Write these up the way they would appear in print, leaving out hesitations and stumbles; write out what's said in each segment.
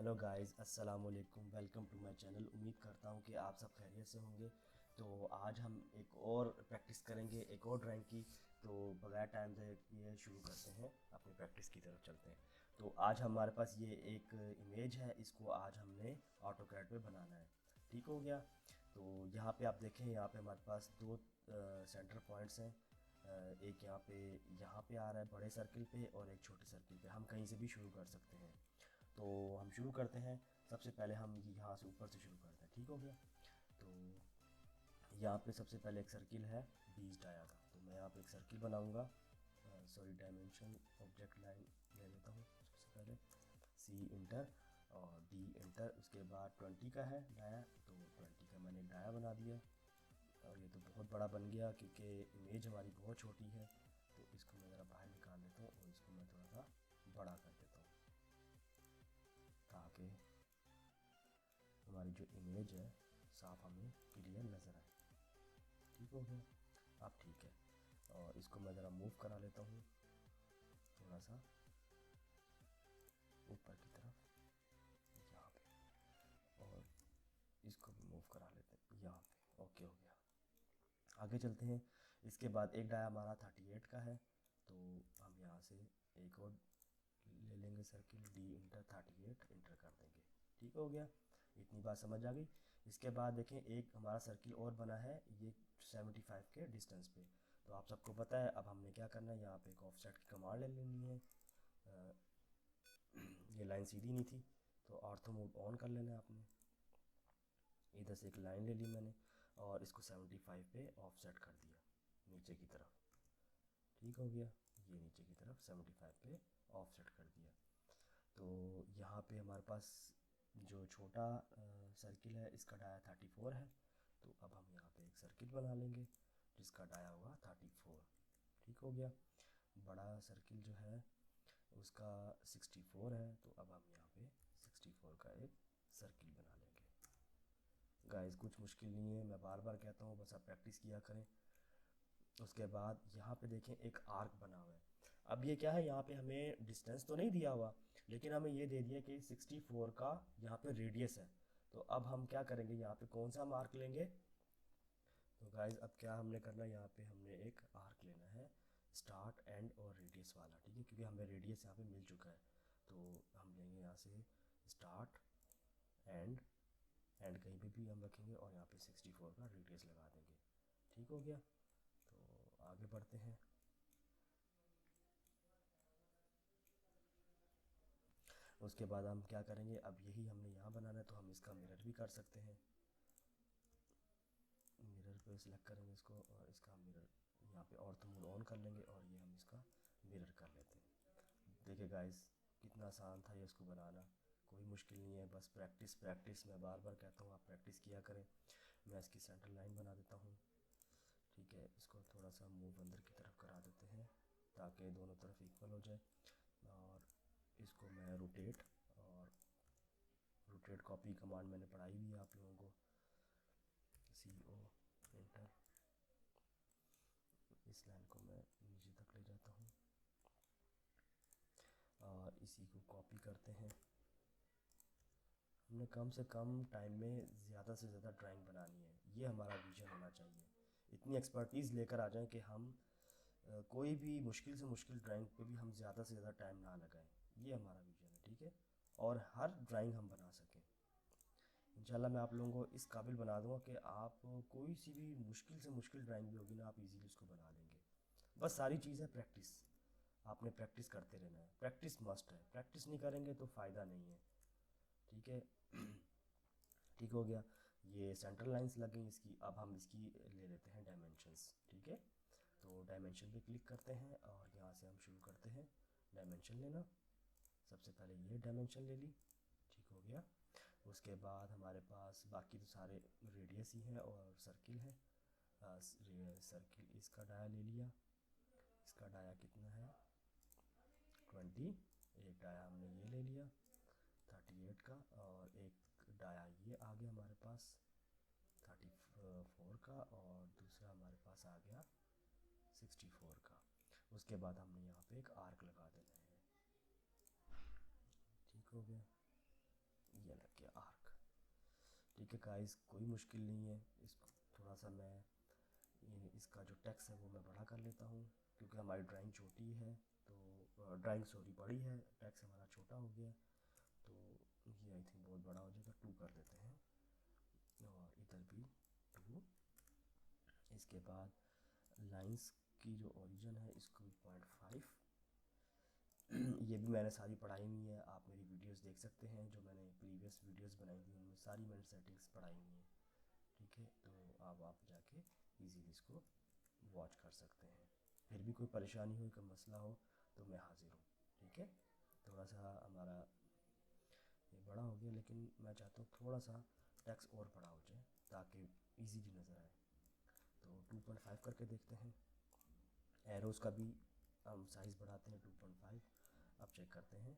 Hello guys, अस्सलाम वालेकुम। Welcome to my channel. उम्मीद करता हूँ कि आप सब खैरियत से होंगे। तो आज हम एक और प्रैक्टिस करेंगे, एक और ड्राइंग की। तो बगैर टाइम ये शुरू करते हैं, अपनी प्रैक्टिस की तरफ चलते हैं। तो आज हमारे पास ये एक इमेज है, इसको आज हमने ऑटोकैड पे बनाना है। ठीक हो गया। तो यहाँ पे आप देखें, यहाँ पे हमारे पास दो सेंटर पॉइंट्स हैं। एक यहाँ पे आ रहा है बड़े सर्किल पे, और एक छोटे सर्किल पे। हम कहीं से भी शुरू कर सकते हैं। तो हम शुरू करते हैं। सबसे पहले हम यहाँ से ऊपर से शुरू करते हैं। ठीक हो गया। तो यहाँ पे सबसे पहले एक सर्किल है 20 डाया का, तो मैं यहाँ पे एक सर्किल बनाऊँगा। सॉरी, डायमेंशन ऑब्जेक्ट लाइन ले लेता हूँ सबसे पहले। सी इंटर और डी इंटर। उसके बाद 20 का है डाया, तो 20 का मैंने डाया बना दिया। और ये तो बहुत बड़ा बन गया क्योंकि इमेज हमारी बहुत छोटी है। तो इसको मैं ज़रा बाहर निकाल लेता हूँ और इसको मैं थोड़ा सा बड़ा कर देता हूँ, ताकि हमारी जो इमेज है साफ हमें क्लियर नज़र आए। ठीक हो गया। अब ठीक है। और इसको मैं ज़रा मूव करा लेता हूँ थोड़ा सा ऊपर की तरफ, यहाँ पे। और इसको भी मूव करा लेते हैं यहाँ पे। ओके हो गया। आगे चलते हैं। इसके बाद एक डाया हमारा 38 का है, तो हम यहाँ से एक और ले लेंगे सर्किल। डी इंटर 38 इंटर कर देंगे। ठीक हो गया। इतनी बात समझ आ गई। इसके बाद देखें, एक हमारा सर्किल और बना है, ये 75 के डिस्टेंस पे। तो आप सबको पता है अब हमने क्या करना है, यहाँ पे एक ऑफसेट की कमांड ले लेनी है। ये लाइन सीधी नहीं थी, तो ऑर्थो मोड ऑन कर लेना है आपने। इधर से एक लाइन ले ली मैंने और इसको 75 पे ऑफसेट कर दिया नीचे की तरफ। ठीक हो गया। ये नीचे की तरफ 75 पे ऑफसेट कर दिया। तो यहाँ पे हमारे पास जो छोटा सर्किल है, इसका डाया 34 है। तो अब हम यहाँ पे एक सर्किल बना लेंगे जिसका डाया होगा 34। ठीक हो गया। बड़ा सर्किल जो है उसका 64 है, तो अब हम यहाँ पे 64 का एक सर्किल बना लेंगे। गाइस, कुछ मुश्किल नहीं है, मैं बार बार कहता हूँ, बस आप प्रैक्टिस किया करें। उसके बाद यहाँ पे देखें एक आर्क बना हुआ है। अब ये क्या है, यहाँ पे हमें डिस्टेंस तो नहीं दिया हुआ, लेकिन हमें ये दे दिया कि 64 का यहाँ पे रेडियस है। तो अब हम क्या करेंगे, यहाँ पे कौन सा मार्क लेंगे। तो गाइज अब क्या हमने करना है, यहाँ पे हमने एक आर्क लेना है, स्टार्ट एंड और रेडियस वाला। ठीक है, क्योंकि हमें रेडियस यहाँ पे मिल चुका है। तो हम लेंगे यहाँ से स्टार्ट एंड, एंड कहीं पे भी हम रखेंगे और यहाँ पे 64 का रेडियस लगा देंगे। ठीक हो गया। तो आगे बढ़ते हैं। उसके बाद हम क्या करेंगे, अब यही हमने यहाँ बनाना है, तो हम इसका मिरर भी कर सकते हैं। मिरर पे सिलेक्ट करेंगे इसको और इसका मिरर यहाँ पे ऑर्थो मोड ऑन कर लेंगे और ये हम इसका मिरर कर लेते हैं। देखिए गाइस, कितना आसान था ये इसको बनाना। कोई मुश्किल नहीं है, बस प्रैक्टिस प्रैक्टिस। मैं बार बार कहता हूँ आप प्रैक्टिस किया करें। मैं इसकी सेंटर लाइन बना देता हूँ। ठीक है, इसको थोड़ा सा मूव अंदर की तरफ करा देते हैं ताकि दोनों तरफ इक्वल हो जाए। और इसको मैं रोटेट, और रोटेट कॉपी कमांड मैंने पढ़ाई हुई है आप लोगों को। सी ओ एंटर। इस लाइन को मैं नीचे तक ले जाता हूँ और इसी को कॉपी करते हैं। हमने कम से कम टाइम में ज़्यादा से ज़्यादा ड्राइंग बनानी है, ये हमारा विजन होना चाहिए। इतनी एक्सपर्टीज़ लेकर आ जाएं कि हम कोई भी मुश्किल से मुश्किल ड्राइंग पे भी हम ज़्यादा से ज़्यादा टाइम ना लगाएं। ये हमारा विजन है। ठीक है। और हर ड्राइंग हम बना सकें। इंशाल्लाह मैं आप लोगों को इस काबिल बना दूंगा कि आप कोई सी भी मुश्किल से मुश्किल ड्राइंग भी होगी ना, आप इजीली उसको बना देंगे। बस सारी चीज़ है प्रैक्टिस। आपने प्रैक्टिस करते रहना है, प्रैक्टिस मस्ट है। प्रैक्टिस नहीं करेंगे तो फ़ायदा नहीं है। ठीक है। ठीक हो गया। ये सेंटर लाइंस लग गई इसकी। अब हम इसकी ले लेते हैं डायमेंशंस। ठीक है। तो डायमेंशन पे क्लिक करते हैं और यहाँ से हम शुरू करते हैं डायमेंशन लेना। सबसे पहले ये डायमेंशन ले ली। ठीक हो गया। उसके बाद हमारे पास बाकी तो सारे रेडियस ही हैं और सर्किल है। सर्किल, इसका डाया ले लिया। इसका डाया कितना है, 20। एक डाया हमने ये ले लिया 38 का, और एक डाया ये आ गया हमारे पास 34 का, और दूसरा हमारे पास आ गया 64 का। उसके बाद हमने यहाँ पे एक आर्क लगा देना है। ठीक हो गया। ये लग गया आर्क। ठीक है गाइस, कोई मुश्किल नहीं है। इस थोड़ा सा मैं इसका जो टेक्स्ट है वो मैं बड़ा कर लेता हूँ, क्योंकि हमारी ड्राइंग छोटी है, तो ड्राइंग सॉरी बड़ी है, टेक्स्ट हमारा छोटा हो गया। तो ये आई थिंक बहुत बड़ा हो जाएगा, 2 कर देते हैं, और इधर भी 2। इसके बाद लाइंस की जो ओरिजिन है इसको 0.5। ये भी मैंने सारी पढ़ाई हुई है, आप मेरी वीडियोस देख सकते हैं, जो मैंने प्रीवियस वीडियोस बनाई थी उनमें सारी मैंने सेटिंग्स पढ़ाई हुई हैं। ठीक है, तो अब आप जाके इजीली इसको वॉच कर सकते हैं। फिर भी कोई परेशानी हो, कोई मसला हो तो मैं हाजिर हूँ। ठीक है, थोड़ा सा हमारा ये बड़ा हो गया, लेकिन मैं चाहता हूँ थोड़ा सा टेक्स्ट और बड़ा हो जाए ताकि इजीली नज़र आए। तो 2.5 करके देखते हैं। एरोज़ का भी हम साइज़ बढ़ाते हैं 2.5। अब चेक करते हैं,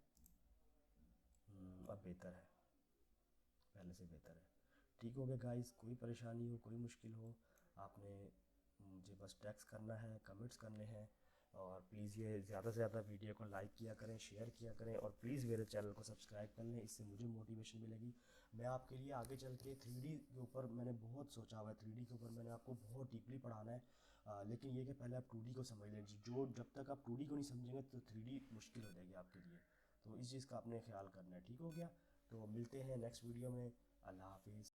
अब बेहतर है, पहले से बेहतर है। ठीक हो गया गाइस, कोई परेशानी हो, कोई मुश्किल हो, आपने मुझे बस टेक्स्ट करना है, कमेंट्स करने हैं, और प्लीज़ ये ज़्यादा से ज़्यादा वीडियो को लाइक किया करें, शेयर किया करें, और प्लीज़ मेरे चैनल को सब्सक्राइब कर लें, इससे मुझे मोटिवेशन मिलेगी। मैं आपके लिए आगे चल के 3D के ऊपर मैंने बहुत सोचा हुआ है, 3D के ऊपर मैंने आपको बहुत डीपली पढ़ाना है। लेकिन ये कि पहले आप 2D को समझ लें, जो जब तक आप 2D को नहीं समझेंगे तो 3D मुश्किल हो जाएगी आपके लिए। तो इस चीज़ का आपने ख्याल करना है। ठीक हो गया, तो मिलते हैं नेक्स्ट वीडियो में। अल्लाह हाफिज़।